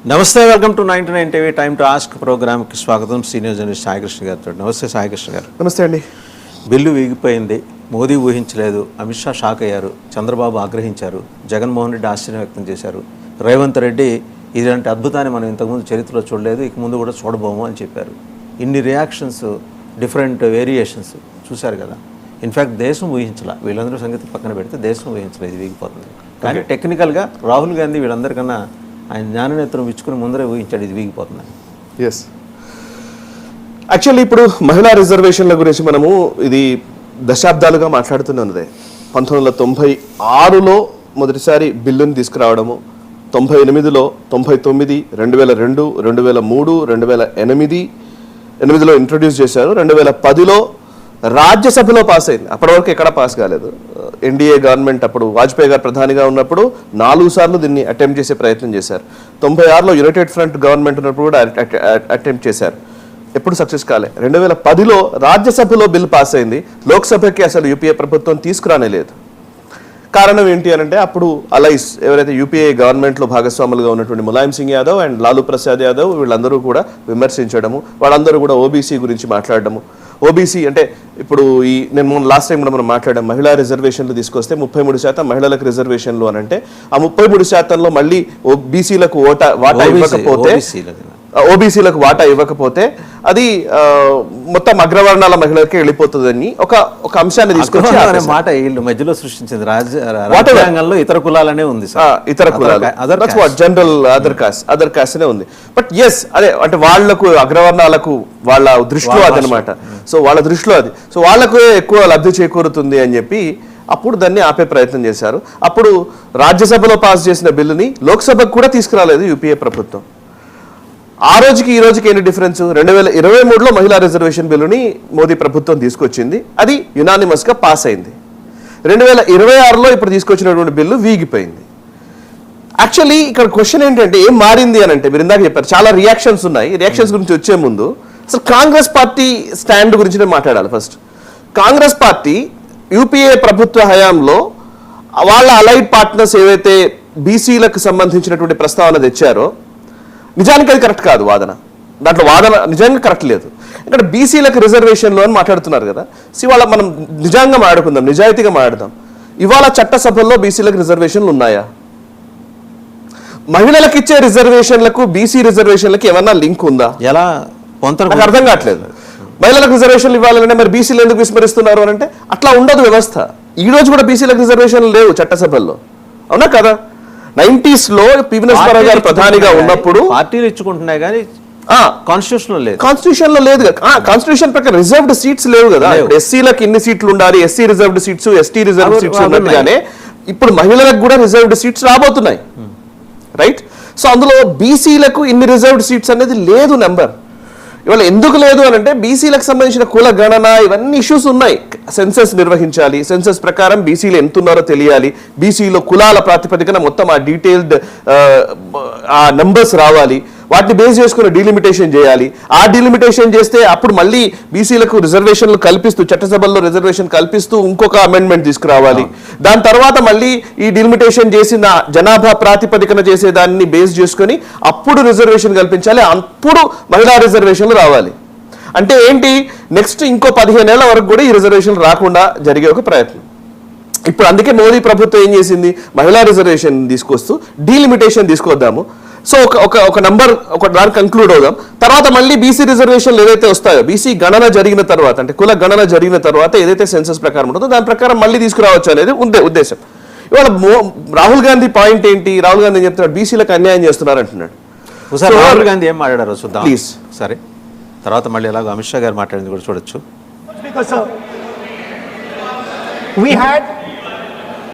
నమస్తే, welcome to 99 TV time to ask ప్రోగ్రామ్కి స్వాగతం. సీనియర్ జర్నలిస్ట్ సాయికృష్ణ గారితో. నమస్తే సాయికృష్ణ గారు. నమస్తే అండి. బిల్లు వీగిపోయింది, మోదీ ఊహించలేదు, అమిత్ షా షాక్ అయ్యారు, చంద్రబాబు ఆగ్రహించారు, జగన్మోహన్ రెడ్డి ఆశ్చర్యం వ్యక్తం చేశారు, రేవంత్ రెడ్డి ఇలాంటి అద్భుతాన్ని మనం ఇంతకుముందు చరిత్రలో చూడలేదు, ఇక ముందు కూడా చూడబోము అని చెప్పారు. ఇన్ని రియాక్షన్స్, డిఫరెంట్ వేరియేషన్స్ చూశారు కదా. ఇన్ఫ్యాక్ట్ దేశం ఊహించలే, వీళ్ళందరూ సంగతి పక్కన పెడితే దేశం ఊహించలేదు ఇది వీగిపోతుంది. కానీ టెక్నికల్గా రాహుల్ గాంధీ వీళ్ళందరికన్నా ఆయన జ్ఞాననేత్రం ఇచ్చుకుని ముందరే ఊహించాడు ఇది వీగిపోతుందని. ఎస్, యాక్చువల్లీ ఇప్పుడు మహిళా రిజర్వేషన్ల గురించి మనము ఇది దశాబ్దాలుగా మాట్లాడుతున్నదే. 1996లో మొదటిసారి బిల్లుని తీసుకురావడము, 98లో, 99, 2002, 2003, 2008లో ఇంట్రొడ్యూస్ చేశారు. 2010లో రాజ్యసభలో పాస్ అయింది. అప్పటి వరకు ఎక్కడ పాస్ కాలేదు. ఎన్డీఏ గవర్నమెంట్ అప్పుడు వాజ్పేయి గారు ప్రధానిగా ఉన్నప్పుడు 4 సార్లు దీన్ని అటెంప్ట్ చేసే ప్రయత్నం చేశారు. 96లో యునైటెడ్ ఫ్రంట్ గవర్నమెంట్ ఉన్నప్పుడు కూడా అటెంప్ట్ చేశారు, ఎప్పుడు సక్సెస్ కాలే. 2010లో రాజ్యసభలో బిల్ పాస్ అయింది, లోక్సభకి అసలు యూపీఏ ప్రభుత్వం తీసుకురానే లేదు. కారణం ఏంటి అని అంటే అప్పుడు అలైస్ ఎవరైతే యూపీఏ గవర్నమెంట్లో భాగస్వాములుగా ఉన్నటువంటి ములాయం సింగ్ యాదవ్ అండ్ లాలూ ప్రసాద్ యాదవ్ వీళ్ళందరూ కూడా విమర్శించడము, వాళ్ళందరూ కూడా ఓబీసీ గురించి మాట్లాడడము. ఓబీసీ అంటే ఇప్పుడు నేను లాస్ట్ టైం కూడా మనం మాట్లాడాం, మహిళా రిజర్వేషన్లు తీసుకొస్తే 33% మహిళలకు రిజర్వేషన్లు అని అంటే ఆ 33%లో మళ్ళీ బీసీలకు ఓబీసీలకు వాటా ఇవ్వకపోతే అది మొత్తం అగ్రవర్ణాల మహిళలకే వెళ్ళిపోతుందని ఒక అంశాన్ని తీసుకొచ్చి మాట వీళ్ళు మధ్యలో సృష్టించింది. రాజ్యాంగంలో ఇతర కులాలనే ఉంది, ఇతర కులాలు జనరల్ అదర్ కాస్ట్ అనే ఉంది. బట్ ఎస్, అదే అంటే వాళ్లకు అగ్రవర్ణాలకు వాళ్ళ దృష్టిలో అదనమాట. సో వాళ్ళ దృష్టిలో అది, సో వాళ్లకు ఎక్కువ లబ్ధి చేకూరుతుంది అని చెప్పి అప్పుడు దాన్ని ఆపే ప్రయత్నం చేశారు. అప్పుడు రాజ్యసభలో పాస్ చేసిన బిల్లుని లోక్సభకు కూడా తీసుకురాలేదు యూపీఏ ప్రభుత్వం. ఆ రోజుకి ఈ రోజుకి ఏంటి డిఫరెన్స్? 2023లో మహిళా రిజర్వేషన్ బిల్లుని మోదీ ప్రభుత్వం తీసుకొచ్చింది, అది యునానిమస్గా పాస్ అయింది. 2026లో ఇప్పుడు తీసుకొచ్చినటువంటి బిల్లు వీగిపోయింది. యాక్చువల్లీ ఇక్కడ క్వశ్చన్ ఏంటంటే ఏం మారింది అని అంటే, మీరు ఇందాక చెప్పారు చాలా రియాక్షన్స్ ఉన్నాయి. రియాక్షన్స్ గురించి వచ్చే ముందు అసలు కాంగ్రెస్ పార్టీ స్టాండ్ గురించి నేను మాట్లాడాలి. ఫస్ట్, కాంగ్రెస్ పార్టీ యూపీఏ ప్రభుత్వ హయాంలో వాళ్ళ అలైడ్ పార్ట్నర్స్ ఏవైతే బీసీలకు సంబంధించినటువంటి ప్రస్తావన తెచ్చారో నిజానికి అది కరెక్ట్ కాదు. దాంట్లో వాదన నిజంగా కరెక్ట్ లేదు. ఇక్కడ బీసీలకు రిజర్వేషన్లో అని మాట్లాడుతున్నారు కదా. ఇవాళ మనం నిజంగా మాట్లాడుకుందాం, నిజాయితీగా మాట్లాడదాం. ఇవాళ చట్టసభల్లో బీసీలకు రిజర్వేషన్లు ఉన్నాయా? మహిళలకు ఇచ్చే రిజర్వేషన్లకు బీసీ రిజర్వేషన్లకి ఏమన్నా లింక్ ఉందా? ఎలా నాకు అర్థం కావట్లేదు. మహిళలకు రిజర్వేషన్లు ఇవ్వాలంటే మరి బీసీలు ఎందుకు విస్మరిస్తున్నారు అని అంటే అట్లా ఉండదు వ్యవస్థ. ఈ రోజు కూడా బీసీలకు రిజర్వేషన్లు లేవు చట్టసభల్లో, అవునా కదా? 90s లో పివి నరసింహారావు గారు ప్రధానిగా ఉన్నప్పుడు పార్టీలు ఇచ్చుకుంటున్నాయి కానీ కాన్స్టిట్యూషన్ లో లేదు కదా. కాన్స్టిట్యూషన్ ప్రకారం రిజర్వ్డ్ సీట్స్ లేవు కదా. ఎస్సీలకు ఇన్ని సీట్లు ఉండాలి, SC reserved seats, ST reserved seats ఉన్నట్టుగానే ఇప్పుడు మహిళలకు కూడా రిజర్వ్డ్ సీట్స్ రాబోతున్నాయి, రైట్? సో అందులో బీసీలకు ఇన్ని రిజర్వ్డ్ సీట్స్ అనేది లేదు నెంబర్. ఇవాళ ఎందుకు లేదు అని అంటే బీసీలకు సంబంధించిన కుల గణన ఇవన్నీ ఇష్యూస్ ఉన్నాయి. సెన్సస్ నిర్వహించాలి, సెన్సస్ ప్రకారం బీసీలు ఎంత ఉన్నారో తెలియాలి, బీసీలో కులాల ప్రాతిపదికన మొత్తం ఆ డీటెయిల్డ్ ఆ నెంబర్స్ రావాలి, వాటిని బేస్ చేసుకుని డీలిమిటేషన్ చేయాలి. ఆ డీలిమిటేషన్ చేస్తే అప్పుడు మళ్ళీ బీసీలకు రిజర్వేషన్లు కల్పిస్తూ చట్టసభల్లో రిజర్వేషన్ కల్పిస్తూ ఇంకొక అమెండ్మెంట్ తీసుకురావాలి. దాని తర్వాత మళ్ళీ ఈ డీలిమిటేషన్ చేసిన జనాభా ప్రాతిపదికన చేసేదాన్ని బేస్ చేసుకుని అప్పుడు రిజర్వేషన్ కల్పించాలి, అప్పుడు మహిళా రిజర్వేషన్లు రావాలి. అంటే ఏంటి, నెక్స్ట్ ఇంకో 15 ఏళ్ల వరకు కూడా ఈ రిజర్వేషన్ రాకుండా జరిగే ఒక ప్రయత్నం. ఇప్పుడు అందుకే మోదీ ప్రభుత్వం ఏం చేసింది, మహిళా రిజర్వేషన్ తీసుకొస్తూ డీలిమిటేషన్ తీసుకొద్దాము. సో ఒక నంబర్ ఒక దాన్ని కంక్లూడ్ అవుదాం. తర్వాత మళ్ళీ బీసీ రిజర్వేషన్లు ఏదైతే వస్తాయో, బీసీ గణన జరిగిన తర్వాత అంటే కుల గణన జరిగిన తర్వాత ఏదైతే సెన్సస్ ప్రకారం ఉంటుందో దాని ప్రకారం మళ్ళీ తీసుకురావచ్చు అనేది ఉద్దేశం. ఇవాళ రాహుల్ గాంధీ పాయింట్ ఏంటి? రాహుల్ గాంధీ ఏం చెప్తున్నాడు, బీసీలకు అన్యాయం చేస్తున్నారు అంటున్నాడు. రాహుల్ గాంధీ ఏం మాట్లాడారు చూద్దాం ప్లీజ్. సరే, తర్వాత మళ్ళీ ఎలాగో అమిత్ షా గారు మాట్లాడింది కూడా చూడొచ్చు. We had